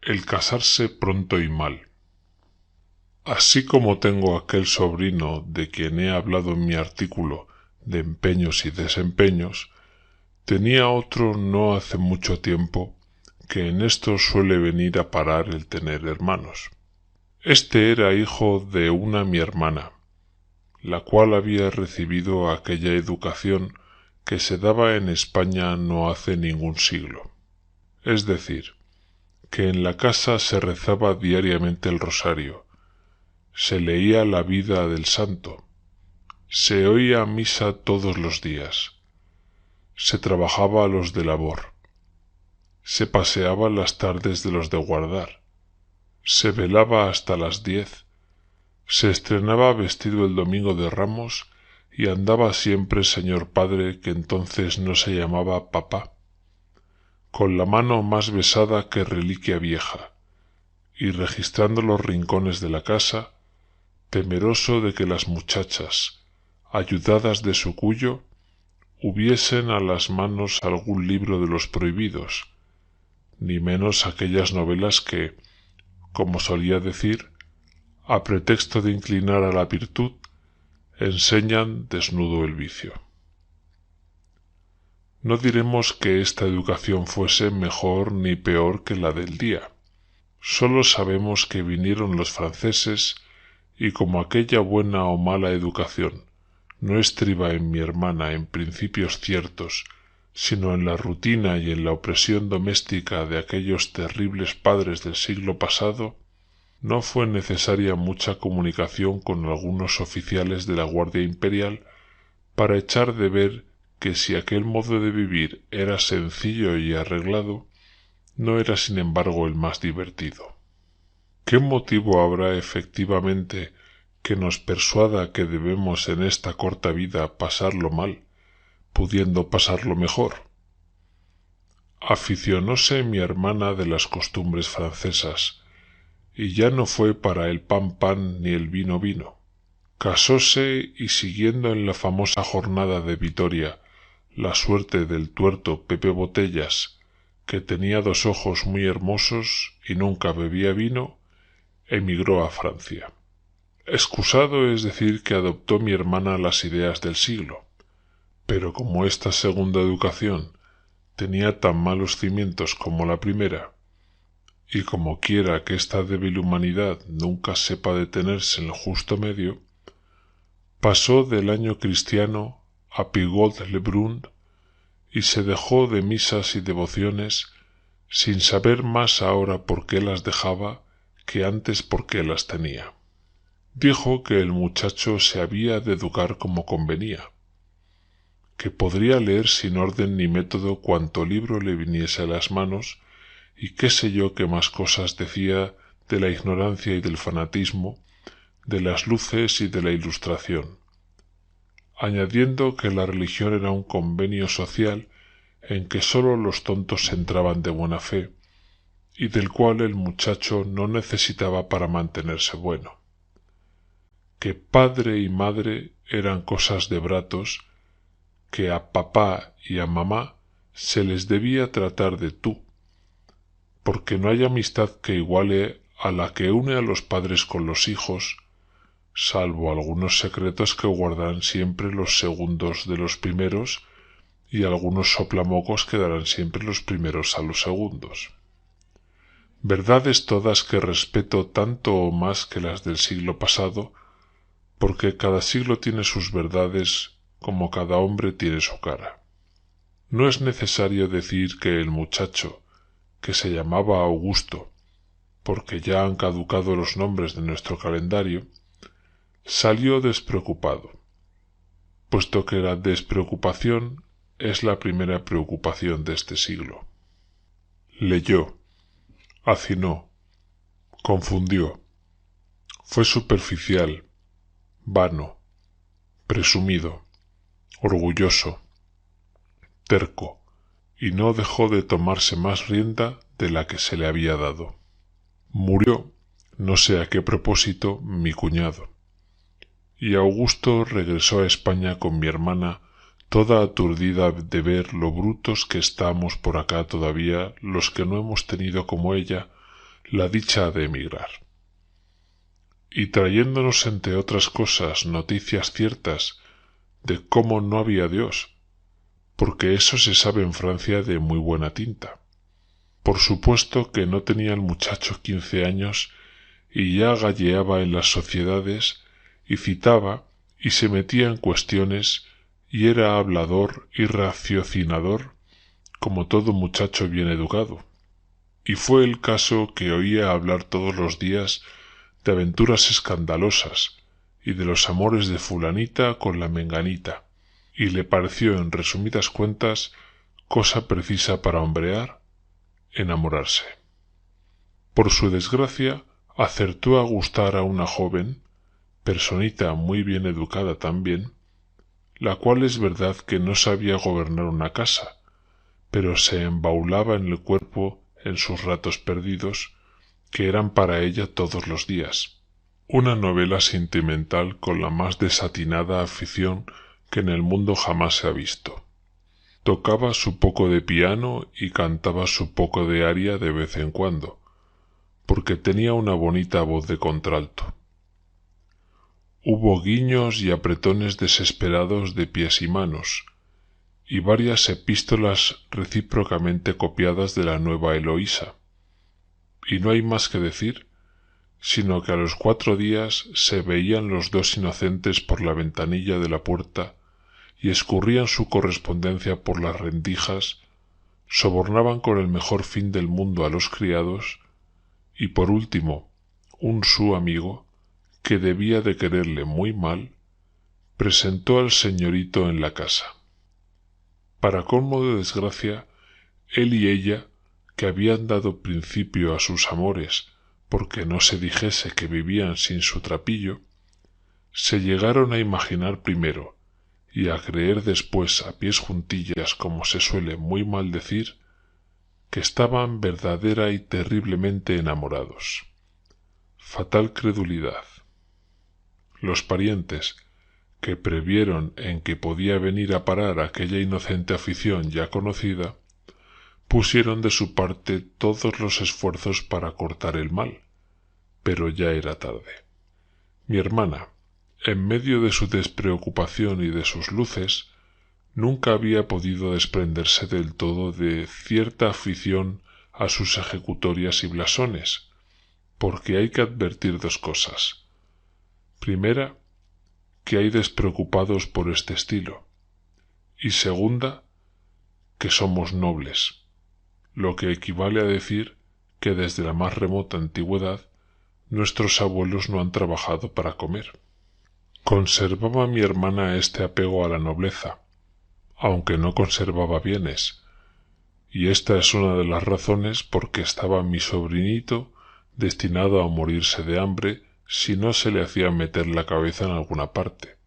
El casarse pronto y mal. Así como tengo aquel sobrino de quien he hablado en mi artículo de empeños y desempeños, tenía otro no hace mucho tiempo que en esto suele venir a parar el tener hermanos. Este era hijo de una mi hermana, la cual había recibido aquella educación que se daba en España no hace ningún siglo. Es decir, que en la casa se rezaba diariamente el rosario, se leía la vida del santo, se oía misa todos los días, se trabajaba a los de labor, se paseaba las tardes de los de guardar, se velaba hasta las 10, se estrenaba vestido el domingo de Ramos y andaba siempre señor padre, que entonces no se llamaba papá, con la mano más besada que reliquia vieja, y registrando los rincones de la casa, temeroso de que las muchachas, ayudadas de su cuyo, hubiesen a las manos algún libro de los prohibidos, ni menos aquellas novelas que, como solía decir, a pretexto de inclinar a la virtud, enseñan desnudo el vicio. No diremos que esta educación fuese mejor ni peor que la del día. Sólo sabemos que vinieron los franceses y como aquella buena o mala educación no estriba en mi hermana en principios ciertos, sino en la rutina y en la opresión doméstica de aquellos terribles padres del siglo pasado, no fue necesaria mucha comunicación con algunos oficiales de la Guardia Imperial para echar de ver que si aquel modo de vivir era sencillo y arreglado, no era sin embargo el más divertido. ¿Qué motivo habrá efectivamente que nos persuada que debemos en esta corta vida pasarlo mal, pudiendo pasarlo mejor? Aficionóse mi hermana de las costumbres francesas, y ya no fue para el pan ni el vino. Casóse y siguiendo en la famosa jornada de Vitoria la suerte del tuerto Pepe Botellas, que tenía 2 ojos muy hermosos y nunca bebía vino, emigró a Francia. Excusado es decir que adoptó mi hermana las ideas del siglo, pero como esta segunda educación tenía tan malos cimientos como la primera, y como quiera que esta débil humanidad nunca sepa detenerse en el justo medio, pasó del año cristiano a Pigault-Lebrun y se dejó de misas y devociones sin saber más ahora por qué las dejaba que antes por qué las tenía. Dijo que el muchacho se había de educar como convenía, que podría leer sin orden ni método cuanto libro le viniese a las manos, y qué sé yo qué más cosas decía de la ignorancia y del fanatismo, de las luces y de la ilustración, añadiendo que la religión era un convenio social en que sólo los tontos entraban de buena fe, y del cual el muchacho no necesitaba para mantenerse bueno, que padre y madre eran cosas de bratos, que a papá y a mamá se les debía tratar de tú, porque no hay amistad que iguale a la que une a los padres con los hijos, salvo algunos secretos que guardarán siempre los segundos de los primeros y algunos soplamocos que darán siempre los primeros a los segundos. Verdades todas que respeto tanto o más que las del siglo pasado, porque cada siglo tiene sus verdades como cada hombre tiene su cara. No es necesario decir que el muchacho, que se llamaba Augusto, porque ya han caducado los nombres de nuestro calendario, salió despreocupado, puesto que la despreocupación es la primera preocupación de este siglo. Leyó, hacinó, confundió, fue superficial, vano, presumido, orgulloso, terco, y no dejó de tomarse más rienda de la que se le había dado. Murió, no sé a qué propósito, mi cuñado, y Augusto regresó a España con mi hermana, toda aturdida de ver lo brutos que estamos por acá todavía los que no hemos tenido como ella la dicha de emigrar. Y trayéndonos, entre otras cosas, noticias ciertas de cómo no había Dios, porque eso se sabe en Francia de muy buena tinta. Por supuesto que no tenía el muchacho 15 años y ya galleaba en las sociedades y citaba y se metía en cuestiones y era hablador y raciocinador como todo muchacho bien educado. Y fue el caso que oía hablar todos los días de aventuras escandalosas y de los amores de fulanita con la menganita, y le pareció en resumidas cuentas cosa precisa para hombrear, enamorarse. Por su desgracia, acertó a gustar a una joven, personita muy bien educada también, la cual es verdad que no sabía gobernar una casa, pero se embaulaba en el cuerpo en sus ratos perdidos, que eran para ella todos los días. Una novela sentimental con la más desatinada afición que en el mundo jamás se ha visto. Tocaba su poco de piano y cantaba su poco de aria de vez en cuando, porque tenía una bonita voz de contralto. Hubo guiños y apretones desesperados de pies y manos, y varias epístolas recíprocamente copiadas de la nueva Eloísa. Y no hay más que decir, sino que a los 4 días se veían los dos inocentes por la ventanilla de la puerta y escurrían su correspondencia por las rendijas, sobornaban con el mejor fin del mundo a los criados, y por último, su amigo, que debía de quererle muy mal, presentó al señorito en la casa. Para colmo de desgracia, él y ella, que habían dado principio a sus amores porque no se dijese que vivían sin su trapillo, se llegaron a imaginar primero, y a creer después a pies juntillas, como se suele muy mal decir, que estaban verdadera y terriblemente enamorados. Fatal credulidad. Los parientes, que previeron en que podía venir a parar aquella inocente afición ya conocida, pusieron de su parte todos los esfuerzos para cortar el mal, pero ya era tarde. Mi hermana, en medio de su despreocupación y de sus luces, nunca había podido desprenderse del todo de cierta afición a sus ejecutorias y blasones, porque hay que advertir 2 cosas. Primera, que hay despreocupados por este estilo, y segunda, que somos nobles, lo que equivale a decir que desde la más remota antigüedad nuestros abuelos no han trabajado para comer. Conservaba mi hermana este apego a la nobleza, aunque no conservaba bienes, y esta es una de las razones por que estaba mi sobrinito destinado a morirse de hambre si no se le hacía meter la cabeza en alguna parte,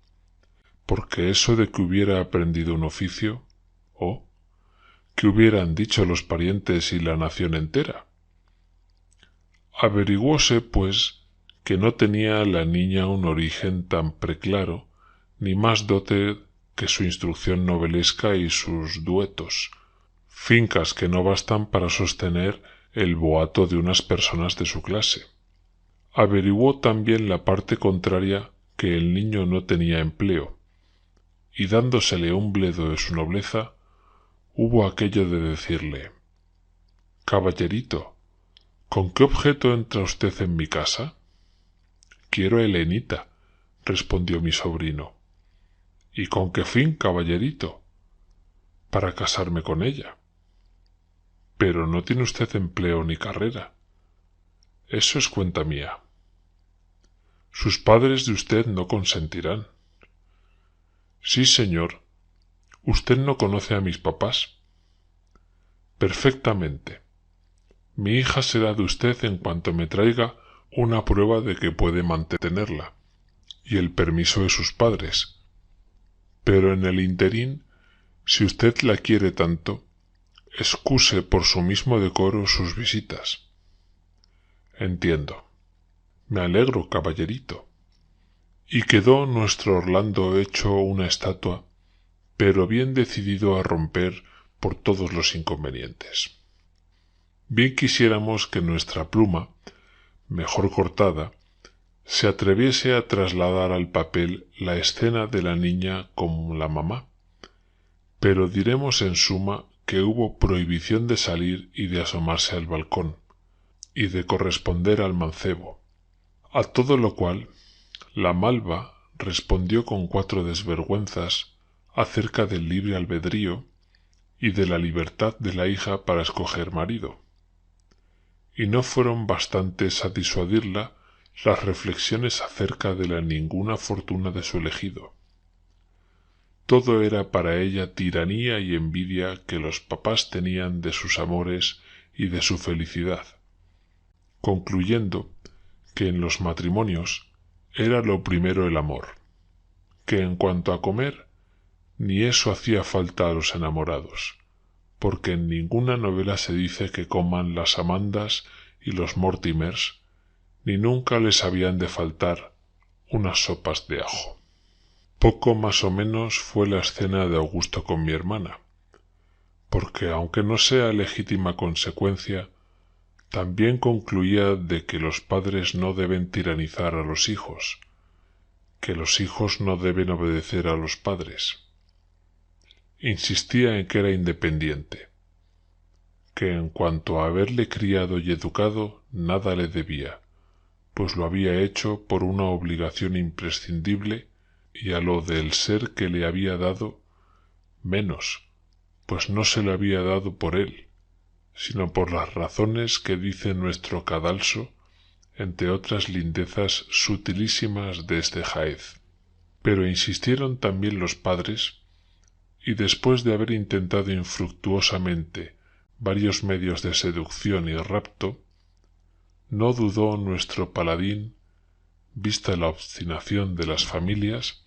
porque eso de que hubiera aprendido un oficio, ¿qué hubieran dicho los parientes y la nación entera? Averiguóse, pues, que no tenía la niña un origen tan preclaro, ni más dote que su instrucción novelesca y sus duetos, fincas que no bastan para sostener el boato de unas personas de su clase. Averiguó también la parte contraria, que el niño no tenía empleo, y dándosele un bledo de su nobleza, hubo aquello de decirle: «Caballerito, ¿con qué objeto entra usted en mi casa?» «Quiero a Helenita», respondió mi sobrino. «¿Y con qué fin, caballerito?» «Para casarme con ella». «Pero no tiene usted empleo ni carrera». «Eso es cuenta mía». «Sus padres de usted no consentirán». «Sí, señor. ¿Usted no conoce a mis papás?» «Perfectamente. Mi hija será de usted en cuanto me traiga una prueba de que puede mantenerla, y el permiso de sus padres. Pero en el interín, si usted la quiere tanto, excuse por su mismo decoro sus visitas». «Entiendo. Me alegro, caballerito». Y quedó nuestro Orlando hecho una estatua, pero bien decidido a romper por todos los inconvenientes. Bien quisiéramos que nuestra pluma mejor cortada, se atreviese a trasladar al papel la escena de la niña con la mamá. Pero diremos en suma que hubo prohibición de salir y de asomarse al balcón, y de corresponder al mancebo. A todo lo cual, la malva respondió con 4 desvergüenzas acerca del libre albedrío y de la libertad de la hija para escoger marido. Y no fueron bastantes a disuadirla las reflexiones acerca de la ninguna fortuna de su elegido. Todo era para ella tiranía y envidia que los papás tenían de sus amores y de su felicidad, concluyendo que en los matrimonios era lo primero el amor, que en cuanto a comer, ni eso hacía falta a los enamorados, porque en ninguna novela se dice que coman las Amandas y los Mortimers, ni nunca les habían de faltar unas sopas de ajo. Poco más o menos fue la escena de Augusto con mi hermana, porque aunque no sea legítima consecuencia, también concluía de que los padres no deben tiranizar a los hijos, que los hijos no deben obedecer a los padres. Insistía en que era independiente, que en cuanto a haberle criado y educado nada le debía, pues lo había hecho por una obligación imprescindible, y a lo del ser que le había dado, menos, pues no se lo había dado por él, sino por las razones que dice nuestro cadalso, entre otras lindezas sutilísimas de este jaez. Pero insistieron también los padres, y después de haber intentado infructuosamente varios medios de seducción y rapto, no dudó nuestro paladín, vista la obstinación de las familias,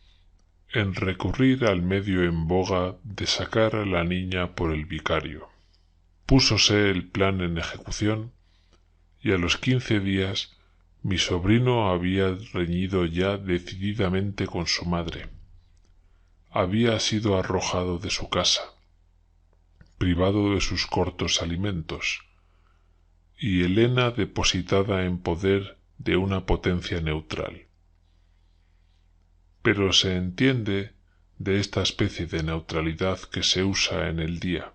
en recurrir al medio en boga de sacar a la niña por el vicario. Púsose el plan en ejecución, y a los 15 días mi sobrino había reñido ya decididamente con su madre. Había sido arrojado de su casa, privado de sus cortos alimentos, y Elena depositada en poder de una potencia neutral. Pero se entiende de esta especie de neutralidad que se usa en el día,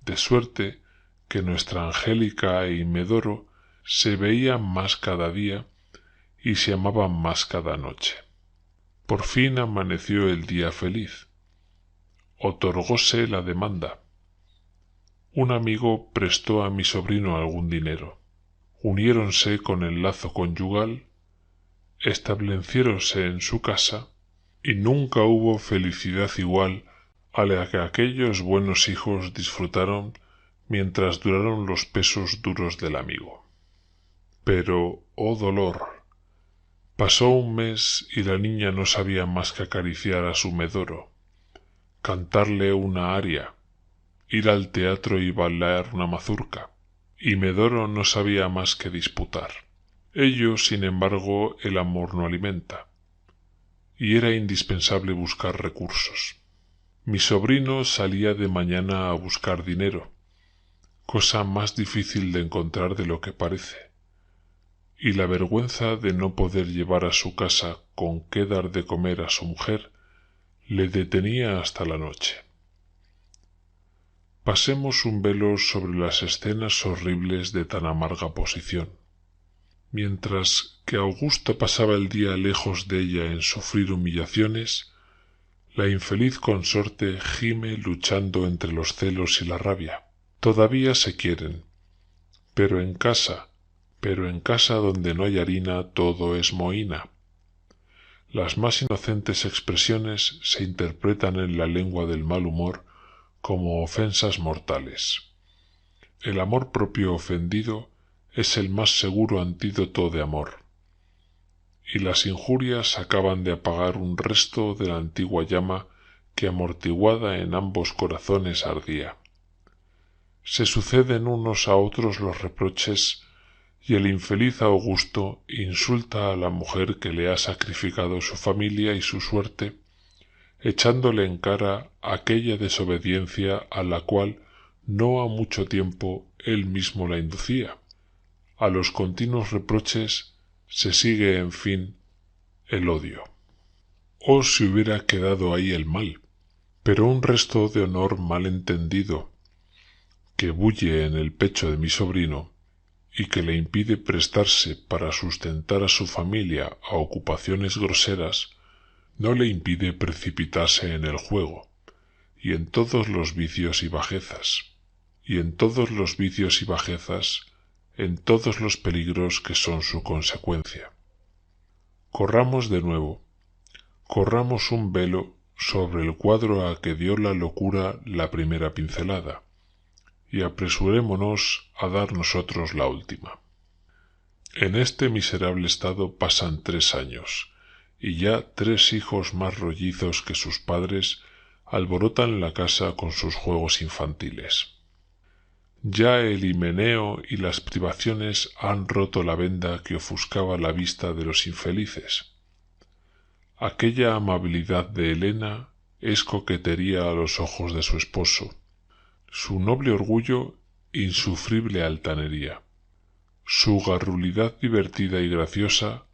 de suerte que nuestra Angélica y Medoro se veían más cada día y se amaban más cada noche. Por fin amaneció el día feliz. Otorgóse la demanda. Un amigo prestó a mi sobrino algún dinero. Uniéronse con el lazo conyugal, estableciéronse en su casa, y nunca hubo felicidad igual a la que aquellos buenos hijos disfrutaron mientras duraron los pesos duros del amigo. Pero, oh dolor, pasó un mes y la niña no sabía más que acariciar a su Medoro, cantarle una aria, ir al teatro y bailar una mazurca, y Medoro no sabía más que disputar. Ello, sin embargo, el amor no alimenta, y era indispensable buscar recursos. Mi sobrino salía de mañana a buscar dinero, cosa más difícil de encontrar de lo que parece, y la vergüenza de no poder llevar a su casa con qué dar de comer a su mujer le detenía hasta la noche. Pasemos un velo sobre las escenas horribles de tan amarga posición. Mientras que Augusto pasaba el día lejos de ella en sufrir humillaciones, la infeliz consorte gime luchando entre los celos y la rabia. Todavía se quieren, pero en casa donde no hay harina todo es mohina. Las más inocentes expresiones se interpretan en la lengua del mal humor como ofensas mortales. El amor propio ofendido es el más seguro antídoto de amor, y las injurias acaban de apagar un resto de la antigua llama que amortiguada en ambos corazones ardía. Se suceden unos a otros los reproches, y el infeliz Augusto insulta a la mujer que le ha sacrificado su familia y su suerte, echándole en cara aquella desobediencia a la cual no ha mucho tiempo él mismo la inducía, A los continuos reproches se sigue, en fin, el odio. Oh, si hubiera quedado ahí el mal, pero un resto de honor mal entendido, que bulle en el pecho de mi sobrino y que le impide prestarse para sustentar a su familia a ocupaciones groseras, no le impide precipitarse en el juego, y en todos los vicios y bajezas, en todos los peligros que son su consecuencia. Corramos de nuevo, corramos un velo sobre el cuadro a que dio la locura la primera pincelada, y apresurémonos a dar nosotros la última. En este miserable estado pasan 3 años, y ya 3 hijos más rollizos que sus padres alborotan la casa con sus juegos infantiles. Ya el himeneo y las privaciones han roto la venda que ofuscaba la vista de los infelices. Aquella amabilidad de Elena es coquetería a los ojos de su esposo, su noble orgullo insufrible altanería, su garrulidad divertida y graciosa,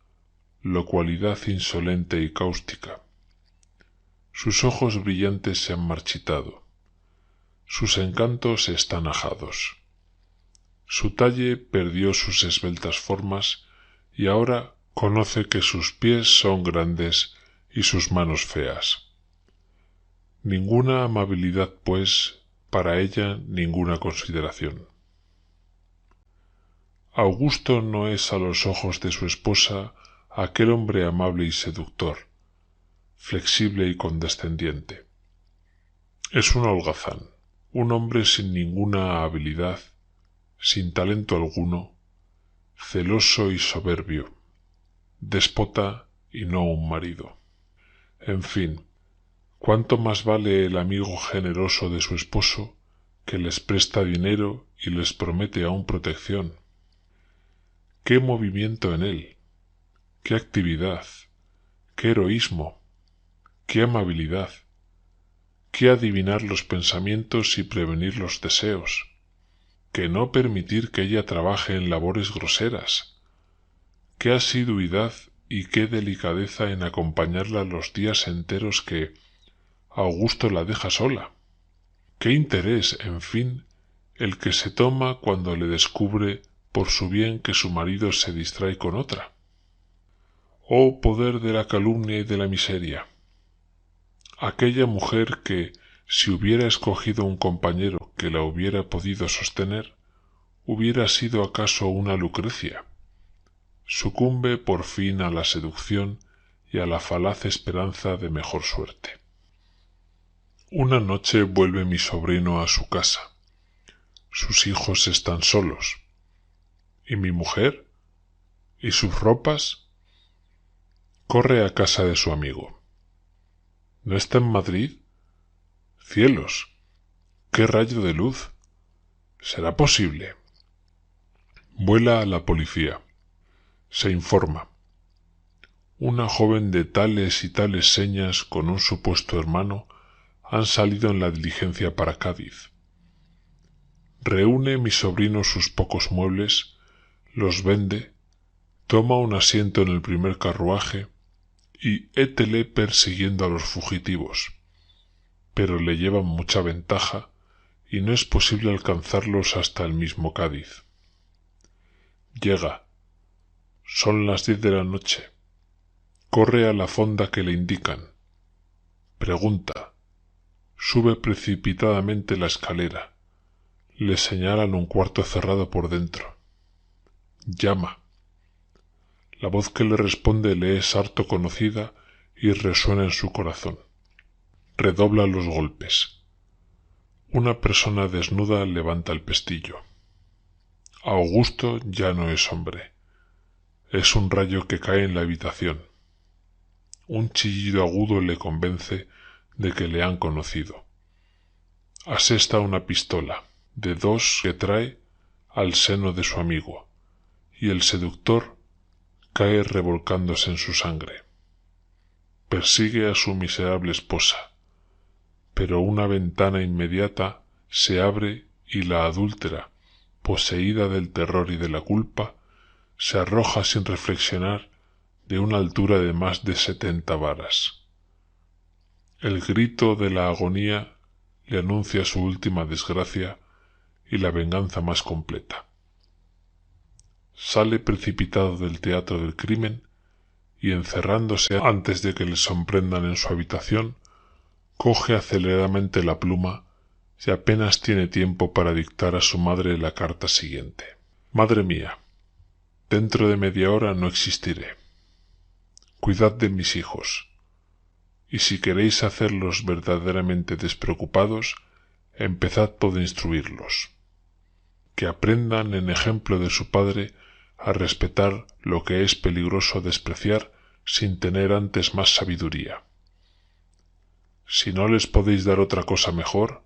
locualidad insolente y cáustica. Sus ojos brillantes se han marchitado, sus encantos están ajados, su talle perdió sus esbeltas formas y ahora conoce que sus pies son grandes y sus manos feas. Ninguna amabilidad, pues, para ella ninguna consideración. Augusto no es a los ojos de su esposa aquel hombre amable y seductor, flexible y condescendiente. Es un holgazán, un hombre sin ninguna habilidad, sin talento alguno, celoso y soberbio, déspota y no un marido. En fin, ¿cuánto más vale el amigo generoso de su esposo, que les presta dinero y les promete aún protección? ¡Qué movimiento en él! ¡Qué actividad! ¡Qué heroísmo! ¡Qué amabilidad! ¡Qué adivinar los pensamientos y prevenir los deseos! ¡Qué no permitir que ella trabaje en labores groseras! ¡Qué asiduidad y qué delicadeza en acompañarla los días enteros que Augusto la deja sola! ¡Qué interés, en fin, el que se toma cuando le descubre por su bien que su marido se distrae con otra! ¡Oh poder de la calumnia y de la miseria! Aquella mujer que, si hubiera escogido un compañero que la hubiera podido sostener, hubiera sido acaso una Lucrecia, sucumbe por fin a la seducción y a la falaz esperanza de mejor suerte. Una noche vuelve mi sobrino a su casa. Sus hijos están solos. ¿Y mi mujer? ¿Y sus ropas? Corre a casa de su amigo. ¿No está en Madrid? ¡Cielos! ¡Qué rayo de luz! ¿Será posible? Vuela a la policía. Se informa. Una joven de tales y tales señas con un supuesto hermano han salido en la diligencia para Cádiz. Reúne mi sobrino sus pocos muebles, los vende, toma un asiento en el primer carruaje y hétele persiguiendo a los fugitivos, pero le llevan mucha ventaja y no es posible alcanzarlos hasta el mismo Cádiz. Llega. Son las 10 de la noche. Corre a la fonda que le indican. Pregunta. Sube precipitadamente la escalera. Le señalan un cuarto cerrado por dentro. Llama. La voz que le responde le es harto conocida y resuena en su corazón. Redobla los golpes. Una persona desnuda levanta el pestillo. Augusto ya no es hombre. Es un rayo que cae en la habitación. Un chillido agudo le convence de que le han conocido. Asesta una pistola, de 2 que trae, al seno de su amigo, y el seductor cae revolcándose en su sangre. Persigue a su miserable esposa, pero una ventana inmediata se abre y la adúltera, poseída del terror y de la culpa, se arroja sin reflexionar de una altura de más de 70 varas. El grito de la agonía le anuncia su última desgracia y la venganza más completa. Sale precipitado del teatro del crimen y, encerrándose antes de que le sorprendan en su habitación, coge aceleradamente la pluma y apenas tiene tiempo para dictar a su madre la carta siguiente. Madre mía, dentro de media hora no existiré. Cuidad de mis hijos, y si queréis hacerlos verdaderamente despreocupados, empezad por instruirlos. Que aprendan en ejemplo de su padre a respetar lo que es peligroso despreciar sin tener antes más sabiduría. Si no les podéis dar otra cosa mejor,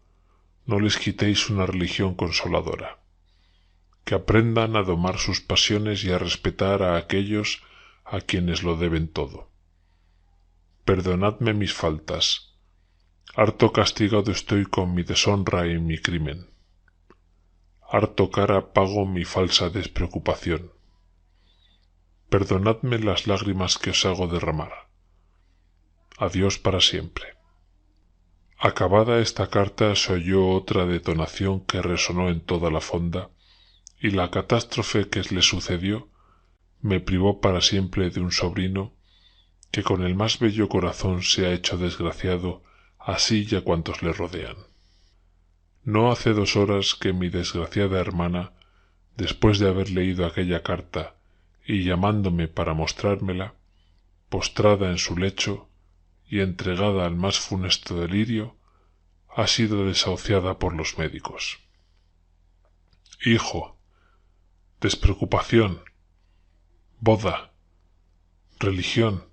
no les quitéis una religión consoladora. Que aprendan a domar sus pasiones y a respetar a aquellos a quienes lo deben todo. Perdonadme mis faltas. Harto castigado estoy con mi deshonra y mi crimen. Harto cara pago mi falsa despreocupación. Perdonadme las lágrimas que os hago derramar. Adiós para siempre. Acabada esta carta se oyó otra detonación que resonó en toda la fonda, y la catástrofe que le sucedió me privó para siempre de un sobrino que con el más bello corazón se ha hecho desgraciado así y a cuantos le rodean. No hace 2 horas que mi desgraciada hermana, después de haber leído aquella carta y llamándome para mostrármela, postrada en su lecho y entregada al más funesto delirio, ha sido desahuciada por los médicos. Hijo, despreocupación, boda, religión,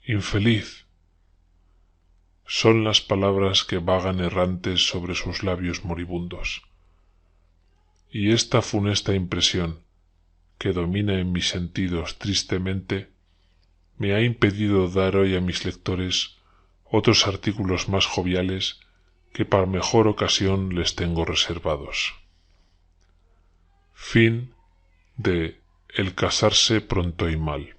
infeliz, son las palabras que vagan errantes sobre sus labios moribundos. Y esta funesta impresión, que domina en mis sentidos tristemente, me ha impedido dar hoy a mis lectores otros artículos más joviales que para mejor ocasión les tengo reservados. Fin de El casarse pronto y mal.